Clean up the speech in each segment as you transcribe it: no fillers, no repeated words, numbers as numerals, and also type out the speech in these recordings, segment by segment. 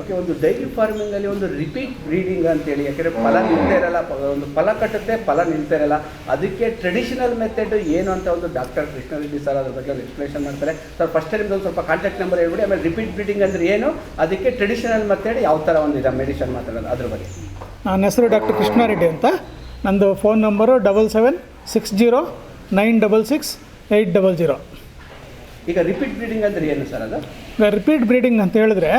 Okay, ಒಂದು dairy ಫಾರ್ಮಿಂಗಲ್ಲಿ ಒಂದು repeat breeding ಅಂತೇಳಿ, ಯಾಕೆಂದರೆ ಫಲ ನಿಲ್ತಾ ಇರಲ್ಲ, ಒಂದು ಫಲ ಕಟ್ಟುತ್ತೆ, ಫಲ ನಿಲ್ತಾ ಇರಲ್ಲ, ಅದಕ್ಕೆ ಟ್ರೆಡಿಷನಲ್ ಮೆಥಡ್ ಏನು ಅಂತ ಒಂದು ಡಾಕ್ಟರ್ ಕೃಷ್ಣರೆಡ್ಡಿ ಸರ್ ಅದ್ರ ಬಗ್ಗೆ ಎಕ್ಸ್ಪ್ಲೇಷನ್ ಮಾಡ್ತಾರೆ. ಸರ್ ಫಸ್ಟ್ ನಿಮ್ದು ಸ್ವಲ್ಪ ಕಾಂಟ್ಯಾಕ್ಟ್ ನಂಬರ್ ಹೇಳ್ಬಿಡಿ, ಆಮೇಲೆ ರಿಪೀಟ್ ಬ್ರೀಡಿಂಗ್ ಅಂದರೆ ಏನು, ಅದಕ್ಕೆ ಟ್ರೆಡಿಷನಲ್ ಮೆಥಡ್ ಯಾವ ಥರ ಒಂದಿದೆ ಮೆಡಿಷನ್ ಮಾತಾಡೋದು ಅದ್ರ ಬಗ್ಗೆ. ನನ್ನ ಹೆಸರು ಡಾಕ್ಟರ್ ಕೃಷ್ಣರೆಡ್ಡಿ ಅಂತ. ನಂದು ಫೋನ್ ನಂಬರು 7760966800. ಈಗ ರಿಪೀಟ್ ಬ್ರೀಡಿಂಗ್ ಅಂದರೆ ಏನು ಸರ್ ಅದು? ಈಗ ರಿಪೀಟ್ ಬ್ರೀಡಿಂಗ್ ಅಂತ ಹೇಳಿದ್ರೆ,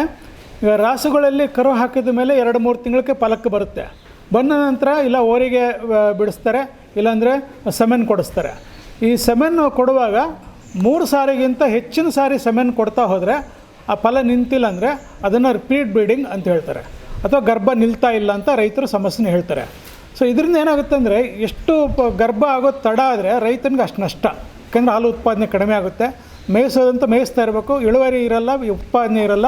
ಈಗ ರಾಸುಗಳಲ್ಲಿ ಕರು ಹಾಕಿದ ಮೇಲೆ 2-3 ತಿಂಗಳಿಗೆ ಫಲಕ್ಕೆ ಬರುತ್ತೆ. ಬಂದ ನಂತರ ಇಲ್ಲ ಓರಿಗೆ ಬಿಡಿಸ್ತಾರೆ, ಇಲ್ಲಾಂದರೆ ಸೆಮೆನ್ ಕೊಡಿಸ್ತಾರೆ. ಈ ಸೆಮೆನ್ ಕೊಡುವಾಗ 3 ಸಾರಿಗಿಂತ ಹೆಚ್ಚಿನ ಸಾರಿ ಸೆಮೆನ್ ಕೊಡ್ತಾ ಹೋದರೆ ಆ ಫಲ ನಿಂತಿಲ್ಲ ಅಂದರೆ ಅದನ್ನು ರಿಪೀಟ್ ಬ್ರೀಡಿಂಗ್ ಅಂತ ಹೇಳ್ತಾರೆ, ಅಥವಾ ಗರ್ಭ ನಿಲ್ತಾ ಇಲ್ಲ ಅಂತ ರೈತರು ಸಮಸ್ಯೆನ ಹೇಳ್ತಾರೆ. ಸೊ ಇದರಿಂದ ಏನಾಗುತ್ತೆ ಅಂದರೆ, ಎಷ್ಟು ಗರ್ಭ ಆಗೋದು ತಡ ಆದರೆ ರೈತನಿಗೆ ಅಷ್ಟು ನಷ್ಟ. ಯಾಕೆಂದರೆ ಹಾಲು ಉತ್ಪಾದನೆ ಕಡಿಮೆ ಆಗುತ್ತೆ, ಮೇಯಿಸೋದಂತ ಮೇಯಿಸ್ತಾ ಇರಬೇಕು, ಇಳುವರಿ ಇರಲ್ಲ, ಉತ್ಪಾದನೆ ಇರಲ್ಲ,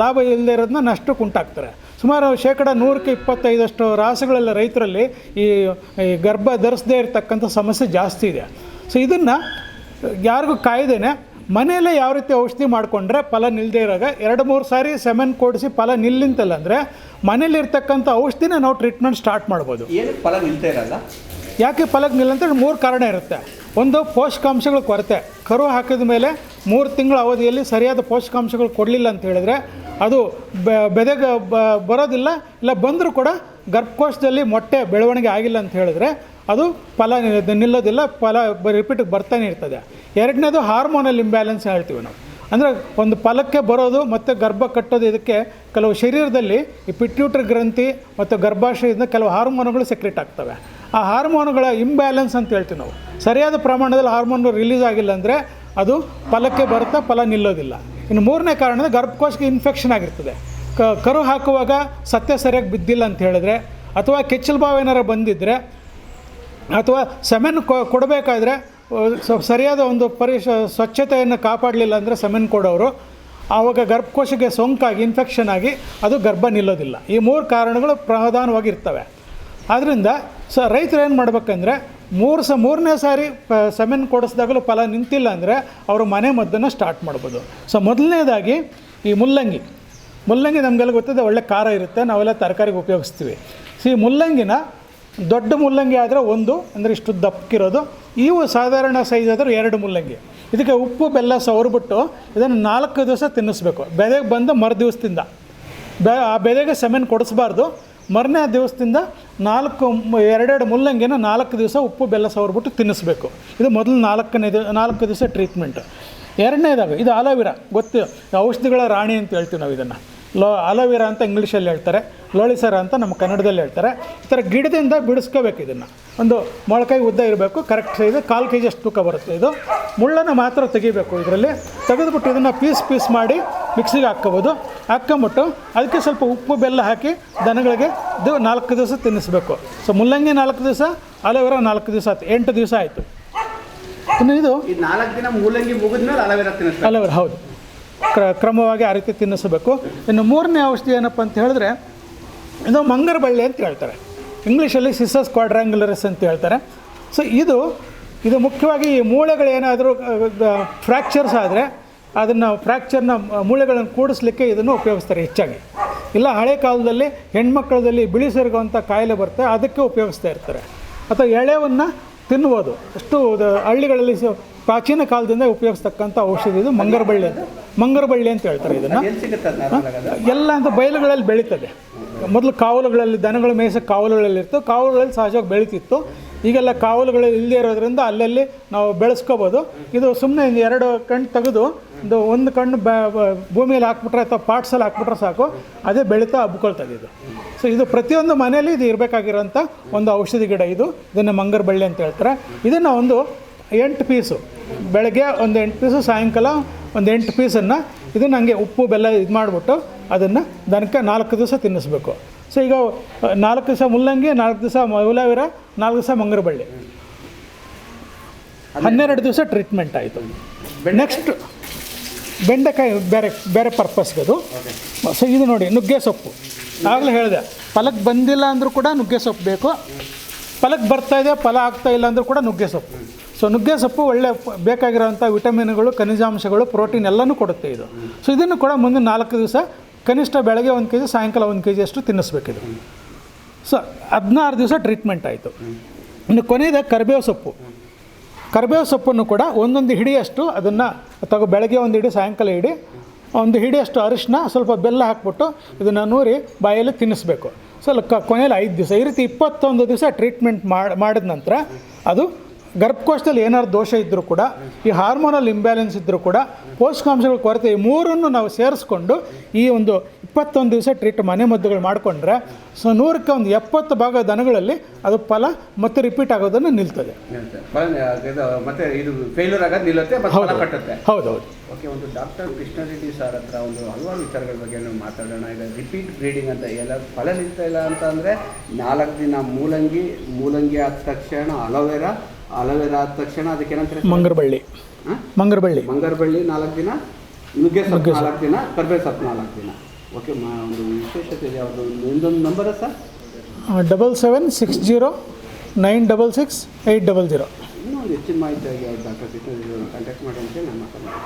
ಲಾಭ ಇಲ್ಲದೆ ಇರೋದನ್ನ ನಷ್ಟಕ್ಕೆ ಉಂಟಾಗ್ತಾರೆ. ಸುಮಾರು 100-25% ರಾಸುಗಳೆಲ್ಲ ರೈತರಲ್ಲಿ ಈ ಗರ್ಭ ಧರಿಸದೇ ಇರತಕ್ಕಂಥ ಸಮಸ್ಯೆ ಜಾಸ್ತಿ ಇದೆ. ಸೊ ಇದನ್ನು ಯಾರಿಗೂ ಕಾಯ್ದೇನೆ ಮನೆಯಲ್ಲೇ ಯಾವ ರೀತಿ ಔಷಧಿ ಮಾಡಿಕೊಂಡ್ರೆ ಫಲ ನಿಲ್ಲದೆ ಇರೋವಾಗ 2-3 ಸಾರಿ ಸೆಮೆನ್ ಕೊಡಿಸಿ ಫಲ ನಿಲ್ಲಿಂತಲ್ಲ ಅಂದರೆ ಮನೇಲಿರ್ತಕ್ಕಂಥ ಔಷಧಿನ ನಾವು ಟ್ರೀಟ್ಮೆಂಟ್ ಸ್ಟಾರ್ಟ್ ಮಾಡ್ಬೋದು. ಏನು ಫಲ ನಿಲ್ತಾ ಇರಲ್ಲ? ಯಾಕೆ ಫಲಕ್ಕೆ ನಿಲ್ಲಂತ 3 ಕಾರಣ ಇರುತ್ತೆ. ಒಂದು, ಪೋಷಕಾಂಶಗಳ ಕೊರತೆ. ಕರು ಹಾಕಿದ ಮೇಲೆ 3 ತಿಂಗಳ ಅವಧಿಯಲ್ಲಿ ಸರಿಯಾದ ಪೋಷಕಾಂಶಗಳು ಕೊಡಲಿಲ್ಲ ಅಂತ ಹೇಳಿದ್ರೆ ಅದು ಬೆದೆಗೆ ಬರೋದಿಲ್ಲ, ಇಲ್ಲ ಬಂದರೂ ಕೂಡ ಗರ್ಭಕೋಶದಲ್ಲಿ ಮೊಟ್ಟೆ ಬೆಳವಣಿಗೆ ಆಗಿಲ್ಲ ಅಂತ ಹೇಳಿದ್ರೆ ಅದು ಫಲ ನಿಲ್ಲೋದಿಲ್ಲ, ಫಲ ರಿಪೀಟಿಗೆ ಬರ್ತಾನೆ ಇರ್ತದೆ. ಎರಡನೇದು, ಹಾರ್ಮೋನಲ್ ಇಂಬ್ಯಾಲೆನ್ಸ್ ಹೇಳ್ತೀವಿ ನಾವು. ಅಂದರೆ ಒಂದು ಫಲಕ್ಕೆ ಬರೋದು ಮತ್ತು ಗರ್ಭ ಕಟ್ಟೋದು, ಇದಕ್ಕೆ ಕೆಲವು ಶರೀರದಲ್ಲಿ ಈ ಪಿಟ್ಯೂಟರಿ ಗ್ರಂಥಿ ಮತ್ತು ಗರ್ಭಾಶಯದಿಂದ ಕೆಲವು ಹಾರ್ಮೋನುಗಳು ಸೆಕ್ರೆಟ್ ಆಗ್ತವೆ. ಆ ಹಾರ್ಮೋನುಗಳ ಇಂಬ್ಯಾಲೆನ್ಸ್ ಅಂತ ಹೇಳ್ತೀವಿ ನಾವು. ಸರಿಯಾದ ಪ್ರಮಾಣದಲ್ಲಿ ಹಾರ್ಮೋನ್ ರಿಲೀಸ್ ಆಗಿಲ್ಲ ಅಂದರೆ ಅದು ಫಲಕ್ಕೆ ಬರುತ್ತಾ, ಫಲ ನಿಲ್ಲೋದಿಲ್ಲ. ಇನ್ನು 3ನೇ ಕಾರಣ, ಗರ್ಭಕೋಶಕ್ಕೆ ಇನ್ಫೆಕ್ಷನ್ ಆಗಿರ್ತದೆ. ಕರು ಹಾಕುವಾಗ ಸತ್ಯ ಸರಿಯಾಗಿ ಬಿದ್ದಿಲ್ಲ ಅಂತ ಹೇಳಿದ್ರೆ, ಅಥವಾ ಕೆಚ್ಚಲು ಬಾವು ಏನಾರು ಬಂದಿದ್ದರೆ, ಅಥವಾ ಸೆಮೆನ್ ಕೊಡಬೇಕಾದ್ರೆ ಸರಿಯಾದ ಒಂದು ಸ್ವಚ್ಛತೆಯನ್ನು ಕಾಪಾಡಲಿಲ್ಲ ಅಂದರೆ ಸೆಮೆನ್ ಕೊಡೋರು, ಆವಾಗ ಗರ್ಭಕೋಶಕ್ಕೆ ಸೋಂಕಾಗಿ ಇನ್ಫೆಕ್ಷನ್ ಆಗಿ ಅದು ಗರ್ಭ ನಿಲ್ಲೋದಿಲ್ಲ. ಈ 3 ಕಾರಣಗಳು ಪ್ರಧಾನವಾಗಿರ್ತವೆ. ಆದ್ದರಿಂದ ರೈತರು ಏನು ಮಾಡ್ಬೇಕಂದ್ರೆ, 3ನೇ ಸಾರಿ ಸೆಮೆನ್ ಕೊಡಿಸಿದಾಗಲೂ ಫಲ ನಿಂತಿಲ್ಲ ಅಂದರೆ ಅವರು ಮನೆ ಮದ್ದನ್ನು ಸ್ಟಾರ್ಟ್ ಮಾಡ್ಬೋದು. ಸೊ ಮೊದಲನೇದಾಗಿ ಈ ಮುಲ್ಲಂಗಿ ನಮಗೆಲ್ಲ ಗೊತ್ತಿದೆ, ಒಳ್ಳೆ ಖಾರ ಇರುತ್ತೆ, ನಾವೆಲ್ಲ ತರಕಾರಿಗೆ ಉಪಯೋಗಿಸ್ತೀವಿ. ಸೊ ಈ ಮುಲ್ಲಂಗಿನ ದೊಡ್ಡ ಮುಲ್ಲಂಗಿ ಆದರೆ 1, ಅಂದರೆ ಇಷ್ಟು ದಪ್ಪಕ್ಕಿರೋದು. ಇವು ಸಾಧಾರಣ ಸೈಜ್ ಆದರೆ 2 ಮುಲ್ಲಂಗಿ. ಇದಕ್ಕೆ ಉಪ್ಪು ಬೆಲ್ಲ ಸವರ್ಬಿಟ್ಟು ಇದನ್ನು 4 ದಿವಸ ತಿನ್ನಿಸ್ಬೇಕು. ಬೆದೆಗೆ ಬಂದ ದಿವಸದಿಂದ ಆ ಬೆದೆಗೆ ಸೆಮೆನ್ ಕೊಡಿಸ್ಬಾರ್ದು. ಮರನೇ ದಿವಸದಿಂದ 2 ಮುಲ್ಲಂಗಿನ 4 ದಿವಸ ಉಪ್ಪು ಬೆಲ್ಲ ಸವರ್ಬಿಟ್ಟು ತಿನ್ನಿಸ್ಬೇಕು. ಇದು ಮೊದಲು 4 ದಿವಸ ಟ್ರೀಟ್ಮೆಂಟ್. ಎರಡನೇದಾಗ ಇದು ಅಲೋವೆರಾ, ಗೊತ್ತು, ಔಷಧಿಗಳ ರಾಣಿ ಅಂತ ಹೇಳ್ತೀವಿ ನಾವು ಇದನ್ನು. ಅಲೋವೆರಾ ಅಂತ ಇಂಗ್ಲೀಷಲ್ಲಿ ಹೇಳ್ತಾರೆ, ಲೋಳಿಸರ ಅಂತ ನಮ್ಮ ಕನ್ನಡದಲ್ಲಿ ಹೇಳ್ತಾರೆ. ಈ ಥರ ಗಿಡದಿಂದ ಬಿಡಿಸ್ಕೋಬೇಕು. ಇದನ್ನು ಒಂದು ಮೊಳಕೈ ಉದ್ದ ಇರಬೇಕು, ಕರೆಕ್ಟ್ ಸೈಜ್, 1/4 kg ಅಷ್ಟು ತೂಕ ಬರುತ್ತೆ. ಇದು ಮುಳ್ಳನ್ನು ಮಾತ್ರ ತೆಗಿಬೇಕು. ಇದರಲ್ಲಿ ತೆಗೆದುಬಿಟ್ಟು ಇದನ್ನು ಪೀಸ್ ಮಾಡಿ ಮಿಕ್ಸಿಗೆ ಹಾಕ್ಕೋಬೋದು. ಹಾಕ್ಕೊಂಬಿಟ್ಟು ಅದಕ್ಕೆ ಸ್ವಲ್ಪ ಉಪ್ಪು ಬೆಲ್ಲ ಹಾಕಿ ದನಗಳಿಗೆ 4 ದಿವಸ ತಿನ್ನಿಸ್ಬೇಕು. ಸೊ ಮುಲ್ಲಂಗಿ 4 ದಿವಸ, ಅಲೋವೆರಾ 4 ದಿವಸ ಆಯ್ತು, 8 ದಿವಸ ಆಯಿತು. ಇನ್ನು ಇದು 4 ದಿನ ಮೂಲಂಗಿ ಮುಗಿದ್ಮೇಲೆ ಅಲೋವೆರಾ ತಿನ್ನಿಸ್ಬೇಕು. ಅಲೋವೆರಾ ಹೌದು, ಕ್ರಮವಾಗಿ ಆ ರೀತಿ ತಿನ್ನಿಸಬೇಕು. ಇನ್ನು 3ನೇ ಔಷಧಿ ಏನಪ್ಪ ಅಂತ ಹೇಳಿದ್ರೆ, ಇದು ಮಂಗರ ಬಳ್ಳಿ ಅಂತ ಹೇಳ್ತಾರೆ, ಇಂಗ್ಲೀಷಲ್ಲಿ ಸಿಸಸ್ ಕ್ವಾಡ್ರ್ಯಾಂಗ್ಯುಲರಸ್ ಅಂತ ಹೇಳ್ತಾರೆ. ಸೊ ಇದು ಮುಖ್ಯವಾಗಿ ಈ ಮೂಳೆಗಳೇನಾದರೂ ಫ್ರ್ಯಾಕ್ಚರ್ಸ್ ಆದರೆ ಅದನ್ನು ಮೂಳೆಗಳನ್ನು ಕೂಡಿಸ್ಲಿಕ್ಕೆ ಇದನ್ನು ಉಪಯೋಗಿಸ್ತಾರೆ ಹೆಚ್ಚಾಗಿ. ಇಲ್ಲ ಹಳೆ ಕಾಲದಲ್ಲಿ ಹೆಣ್ಮಕ್ಕಳದಲ್ಲಿ ಬಿಳಿ ಸೇರ್ಗುವಂಥ ಕಾಯಿಲೆ ಬರುತ್ತೆ, ಅದಕ್ಕೆ ಉಪಯೋಗಿಸ್ತಾ ಇರ್ತಾರೆ. ಅಥವಾ ಎಳೆವನ್ನು ತಿನ್ಬೋದು. ಅಷ್ಟು ಹಳ್ಳಿಗಳಲ್ಲಿ ಪ್ರಾಚೀನ ಕಾಲದಿಂದ ಉಪಯೋಗಿಸ್ತಕ್ಕಂಥ ಔಷಧಿ ಇದು ಮಂಗರಬಳ್ಳಿ ಅಂತ ಹೇಳ್ತಾರೆ ಇದನ್ನು. ಎಲ್ಲ ಅಂತ ಬಯಲುಗಳಲ್ಲಿ ಬೆಳೀತದೆ. ಮೊದಲು ಕಾವಲುಗಳಲ್ಲಿ ದನಗಳು ಮೇಯಿಸೋ ಕಾವಲುಗಳಲ್ಲಿತ್ತು, ಕಾವಲುಗಳಲ್ಲಿ ಸಹಜವಾಗಿ ಬೆಳೀತಿತ್ತು. ಈಗೆಲ್ಲ ಕಾವಲುಗಳು ಇಲ್ಲದೇ ಇರೋದ್ರಿಂದ ಅಲ್ಲಲ್ಲಿ ನಾವು ಬೆಳೆಸ್ಕೋಬೋದು. ಇದು ಸುಮ್ಮನೆ 2 ಕಣ್ಣು ತೆಗೆದು ಒಂದು ಕಣ್ಣು ಭೂಮಿಯಲ್ಲಿ ಹಾಕ್ಬಿಟ್ರೆ ಅಥವಾ ಪಾಟ್ಸಲ್ಲಿ ಹಾಕ್ಬಿಟ್ರೆ ಸಾಕು, ಅದೇ ಬೆಳೀತಾ ಹಬ್ಕೊಳ್ತದೆ ಇದು. ಸೊ ಇದು ಪ್ರತಿಯೊಂದು ಮನೆಯಲ್ಲಿ ಇದು ಇರಬೇಕಾಗಿರೋಂಥ ಒಂದು ಔಷಧಿ ಗಿಡ ಇದು. ಇದನ್ನು ಮಂಗರಬಳ್ಳಿ ಅಂತ ಹೇಳ್ತಾರೆ. ಇದನ್ನು ಒಂದು 8 ಪೀಸು, ಬೆಳಗ್ಗೆ ಒಂದು 8 ಪೀಸು, ಸಾಯಂಕಾಲ ಒಂದು 8 ಪೀಸನ್ನು ಇದನ್ನು ಹಂಗೆ ಉಪ್ಪು ಬೆಲ್ಲ ಇದು ಮಾಡಿಬಿಟ್ಟು ಅದನ್ನು ದನಕ್ಕೆ 4 ದಿವಸ ತಿನ್ನಿಸ್ಬೇಕು. ಸೊ ಈಗ 4 ದಿವಸ ಮುಲ್ಲಂಗಿ, 4 ದಿವಸ ಅಲೋವೆರಾ, 4 ದಿವಸ ಮಂಗರಬಳ್ಳಿ, 12 ದಿವಸ ಟ್ರೀಟ್ಮೆಂಟ್ ಆಯಿತು. ನೆಕ್ಸ್ಟ್ ಬೆಂಡೆಕಾಯಿ ಬೇರೆ ಪರ್ಪಸ್ಗೆ ಅದು. ಸೊ ಇದು ನೋಡಿ, ನುಗ್ಗೆ ಸೊಪ್ಪು. ಆಗಲೇ ಹೇಳಿದೆ, ಫಲಕ್ಕೆ ಬಂದಿಲ್ಲ ಅಂದರೂ ಕೂಡ ನುಗ್ಗೆ ಸೊಪ್ಪು ಬೇಕು, ಫಲಕ್ಕೆ ಬರ್ತಾಯಿದೆ ಫಲ ಆಗ್ತಾಯಿಲ್ಲ ಅಂದರೂ ಕೂಡ ನುಗ್ಗೆ ಸೊಪ್ಪು. ಸೊ ನುಗ್ಗೆ ಸೊಪ್ಪು ಒಳ್ಳೆ ಬೇಕಾಗಿರೋಂಥ ವಿಟಮಿನ್ಗಳು, ಖನಿಜಾಂಶಗಳು, ಪ್ರೋಟೀನ್ ಎಲ್ಲನೂ ಕೊಡುತ್ತೆ ಇದು. ಸೊ ಇದನ್ನು ಕೂಡ ಮುಂದೆ 4 ದಿವಸ ಕನಿಷ್ಠ ಬೆಳಗ್ಗೆ 1 kg ಸಾಯಂಕಾಲ 1 kg ಅಷ್ಟು ತಿನ್ನಿಸ್ಬೇಕಿದು. ಸೊ 16 ದಿವಸ ಟ್ರೀಟ್ಮೆಂಟ್ ಆಯಿತು. ಇನ್ನು ಕೊನೆಯದಾಗಿ ಕರಿಬೇವು ಸೊಪ್ಪನ್ನು ಕೂಡ ಒಂದೊಂದು ಹಿಡಿಯಷ್ಟು ಅದನ್ನು ಬೆಳಗ್ಗೆ 1 ಹಿಡಿ ಸಾಯಂಕಾಲ ಹಿಡಿ 1 ಹಿಡಿಯಷ್ಟು ಅರಿಶಿನ ಸ್ವಲ್ಪ ಬೆಲ್ಲ ಹಾಕ್ಬಿಟ್ಟು ಇದನ್ನು ನೂರಿ ಬಾಯಲ್ಲಿ ತಿನ್ನಿಸ್ಬೇಕು. ಸೊ ಕೊನೆಯಲ್ಲಿ 5 ದಿವಸ ಈ ರೀತಿ 21 ದಿವಸ ಟ್ರೀಟ್ಮೆಂಟ್ ಮಾಡಿದ ನಂತರ ಅದು ಗರ್ಭಕೋಶದಲ್ಲಿ ಏನಾದ್ರು ದೋಷ ಇದ್ದರೂ ಕೂಡ, ಈ ಹಾರ್ಮೋನಲ್ ಇಂಬ್ಯಾಲೆನ್ಸ್ ಇದ್ದರೂ ಕೂಡ, ಪೋಷಕಾಂಶಗಳ ಕೊರತೆ, ಈ ಮೂರನ್ನು ನಾವು ಸೇರಿಸ್ಕೊಂಡು ಈ ಒಂದು 21 ದಿವಸ ಮನೆಮದ್ದುಗಳು ಮಾಡಿಕೊಂಡ್ರೆ ಸೊ 100ಕ್ಕೆ ಒಂದು 70 ಭಾಗ ದನಗಳಲ್ಲಿ ಅದು ಫಲ ಮತ್ತೆ ರಿಪೀಟ್ ಆಗೋದನ್ನು ನಿಲ್ತದೆ. ಮತ್ತೆ ಇದು ಫೇಲ್ಯೂರ್ ಆಗೋದು ನಿಲ್ಲುತ್ತೆ, ಫಲ ಕಟ್ಟುತ್ತೆ. ಹೌದೌದು. ಓಕೆ, ಒಂದು ಡಾಕ್ಟರ್ ಕೃಷ್ಣರೆಡ್ಡಿ ಸರ್ ಹತ್ರ ಒಂದು ಹಲವಾರು ವಿಚಾರಗಳ ಬಗ್ಗೆ ನಾವು ಮಾತಾಡೋಣ. ಈಗ ರಿಪೀಟ್ ಬ್ರೀಡಿಂಗ್ ಅಂತ ಎಲ್ಲ ಫಲ ನಿಲ್ತಾ ಇಲ್ಲ ಅಂತ ಅಂದರೆ 4 ದಿನ ಮೂಲಂಗಿ ಆದ ತಕ್ಷಣ ಅಲೋವೆರಾ ಆದ ತಕ್ಷಣ ಅದಕ್ಕೆ ಏನಂತಾರೆ, ಮಂಗರಬಳ್ಳಿ 4 ದಿನ, ನುಗ್ಗೆ ಸೊಪ್ಪು 4 ದಿನ, ಕರ್ಬೇವು ಸೊಪ್ಪು 4 ದಿನ. ಓಕೆ, ಒಂದು ವಿಶೇಷತೆ ಇದೆ. ಯಾವುದು ಇನ್ನೊಂದು ನಂಬರ ಸರ್? 7760966800. ಇನ್ನೂ ಒಂದು ಹೆಚ್ಚಿನ ಮಾಹಿತಿಯಾಗಿ ಡಾಕ್ಟರ್ ಕೃಷ್ಣರೆಡ್ಡಿ ಕಾಂಟ್ಯಾಕ್ಟ್ ಮಾಡಿ ಅಂತೇಳಿ ನಾನು ಮಾತಾಡ್ತೀನಿ.